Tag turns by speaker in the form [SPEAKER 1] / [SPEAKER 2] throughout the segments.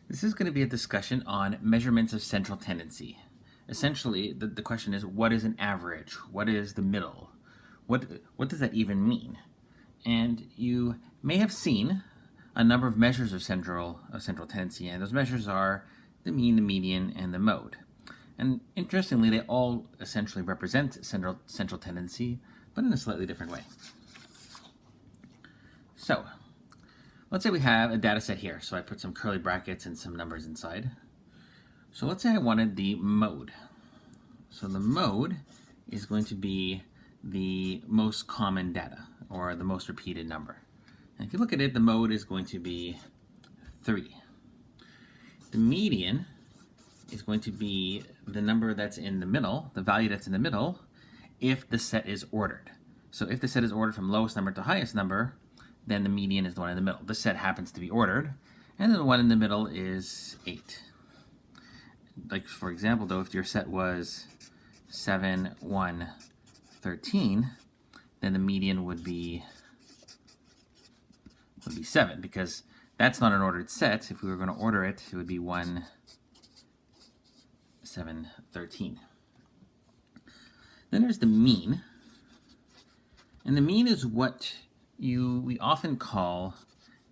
[SPEAKER 1] This is going to be a discussion on measurements of central tendency. Essentially, the question is, what is an average? What is the middle? What does that even mean? And you may have seen a number of measures of central tendency, and those measures are the mean, the median, and the mode. And interestingly, they all essentially represent central tendency, but in a slightly different way. So, let's say we have a data set here. So I put some curly brackets and some numbers inside. So let's say I wanted the mode. So the mode is going to be the most common data, or the most repeated number. And if you look at it, the mode is going to be 3. The median is going to be the number that's in the middle, the value that's in the middle, if the set is ordered. So if the set is ordered from lowest number to highest number, then the median is the one in the middle. The set happens to be ordered, and then the one in the middle is 8. Like, for example, though, if your set was 7, 1, 13, then the median would be 7, because that's not an ordered set. If we were going to order it, it would be 1, 7, 13. Then there's the mean, and the mean is what we often call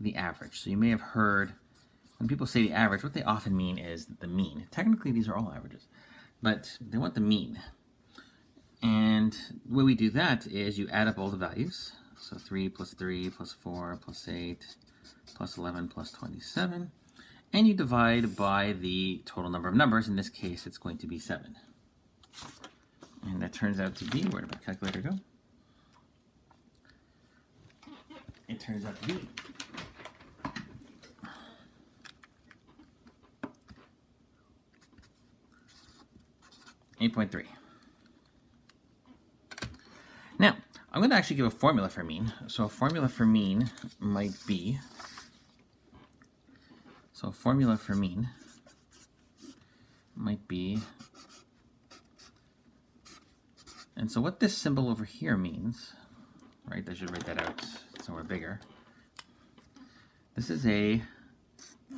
[SPEAKER 1] the average. So you may have heard when people say the average, what they often mean is the mean. Technically, these are all averages, but they want the mean. And the way we do that is you add up all the values. So 3 plus 3 plus 4 plus 8 plus 11 plus 27. And you divide by the total number of numbers. In this case, it's going to be 7. And that turns out to be, where did my calculator go? It turns out to be 8.3. Now, I'm going to actually give a formula for mean. So a formula for mean might be, and so what this symbol over here means, right, I should write that out somewhere bigger. This is a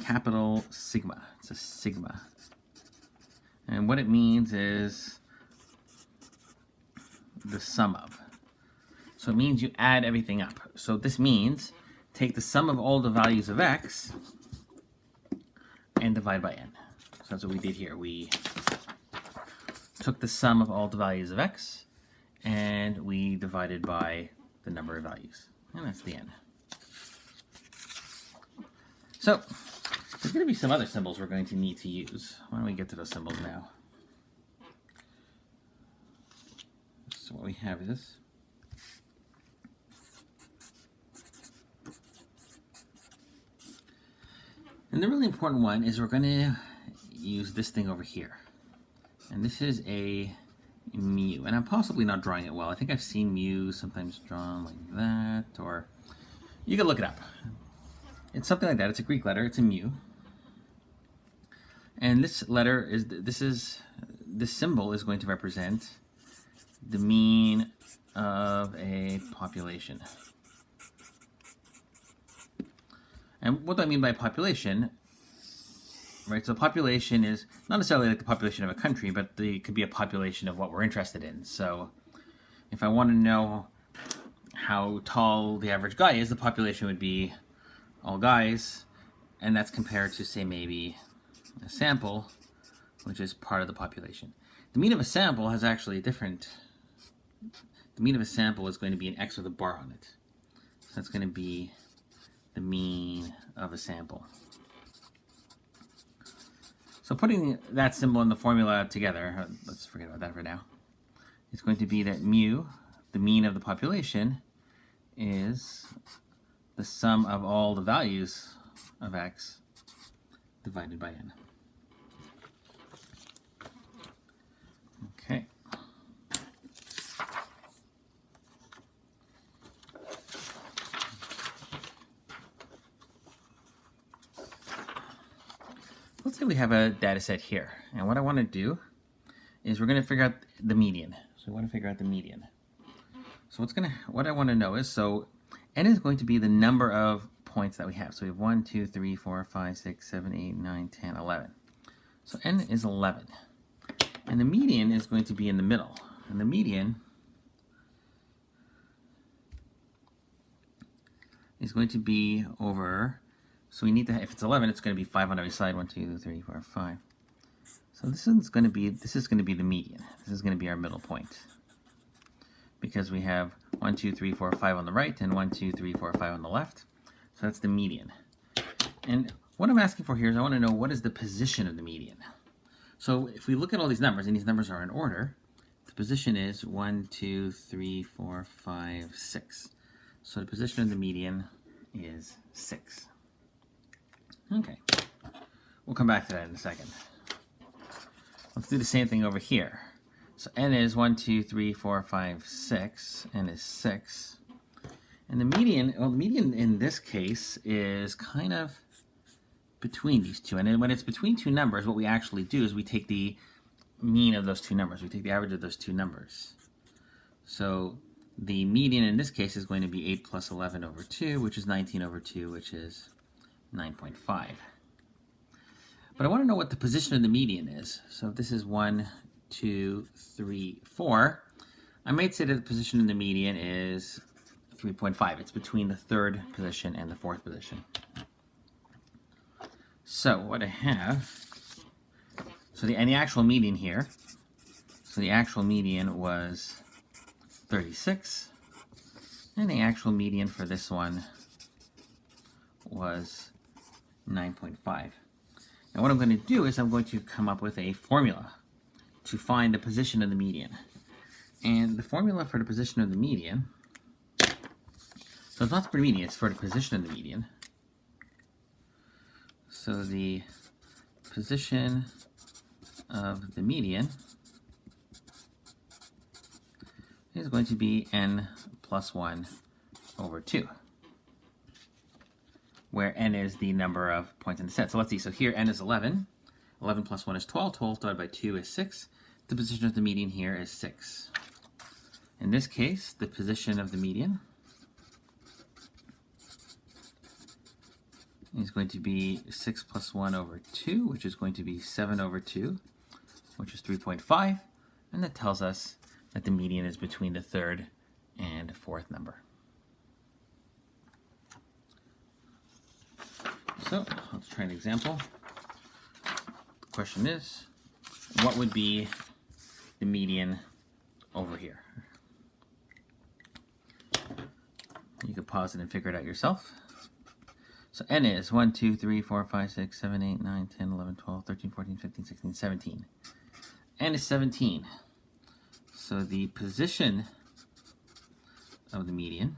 [SPEAKER 1] capital sigma. It's a sigma. And what it means is the sum of. So it means you add everything up. So this means take the sum of all the values of x and divide by n. So that's what we did here. We took the sum of all the values of x and we divided by the number of values. And that's the n. So there's going to be some other symbols we're going to need to use. Why don't we get to those symbols now? So what we have is and the really important one is we're going to use this thing over here. And this is a mu. And I'm possibly not drawing it well. I think I've seen mu sometimes drawn like that, or you can look it up. It's something like that. It's a Greek letter. It's a mu. And this letter is, this symbol is going to represent the mean of a population. And what do I mean by population? Right, so population is not necessarily like the population of a country, but it could be a population of what we're interested in. So if I want to know how tall the average guy is, the population would be all guys, and that's compared to, say, maybe a sample, which is part of the population. The mean of a sample has actually a different, the mean of a sample is going to be an x with a bar on it. So that's going to be the mean of a sample. So putting that symbol in the formula together, let's forget about that for now. It's going to be that mu, the mean of the population, is the sum of all the values of x divided by n. Okay. Let's say we have a data set here, and what I want to do is we're going to figure out the median. So we want to figure out the median. So what I want to know is, so n is going to be the number of points that we have. So we have 1, 2, 3, 4, 5, 6, 7, 8, 9, 10, 11. So n is 11. And the median is going to be in the middle. And the median is going to be over, so we need to, if it's 11, it's going to be 5 on every side. 1, 2, 3, 4, 5. So this is going to be the median. This is going to be our middle point. Because we have 1, 2, 3, 4, 5 on the right, and 1, 2, 3, 4, 5 on the left. So that's the median. And what I'm asking for here is I want to know what is the position of the median. So if we look at all these numbers, and these numbers are in order, the position is 1, 2, 3, 4, 5, 6. So the position of the median is 6. Okay, we'll come back to that in a second. Let's do the same thing over here. So n is 1, 2, 3, 4, 5, 6. N is 6. And the median, well, the median in this case is kind of between these two. And then when it's between two numbers, what we actually do is we take the mean of those two numbers. We take the average of those two numbers. So the median in this case is going to be 8 plus 11 over 2, which is 19 over 2, which is 9.5. But I want to know what the position of the median is. So if this is 1, 2, 3, 4, I might say that the position of the median is 3.5. It's between the third position and the fourth position. So what I have, and the actual median here, so the actual median was 36, and the actual median for this one was 9.5. Now what I'm going to do is I'm going to come up with a formula to find the position of the median. And the formula for the position of the median, so it's not for the median, it's for the position of the median. So the position of the median is going to be n plus 1 over 2, where n is the number of points in the set. So let's see, so here n is 11. 11 plus 1 is 12. 12 divided by 2 is 6. The position of the median here is 6. In this case, the position of the median is going to be 6 plus 1 over 2, which is going to be 7 over 2, which is 3.5. And that tells us that the median is between the third and fourth number. So let's try an example. The question is, what would be the median over here? You could pause it and figure it out yourself. So n is 1, 2, 3, 4, 5, 6, 7, 8, 9, 10, 11, 12, 13, 14, 15, 16, 17. N is 17. So the position of the median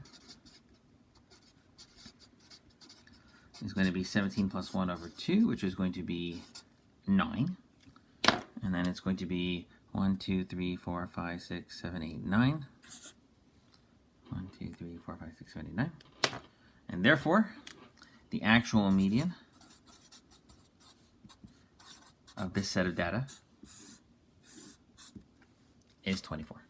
[SPEAKER 1] is going to be 17 plus 1 over 2, which is going to be 9. And then it's going to be 1, 2, 3, 4, 5, 6, 7, 8, 9. 1, 2, 3, 4, 5, 6, 7, 8, 9. And therefore, the actual median of this set of data is 24.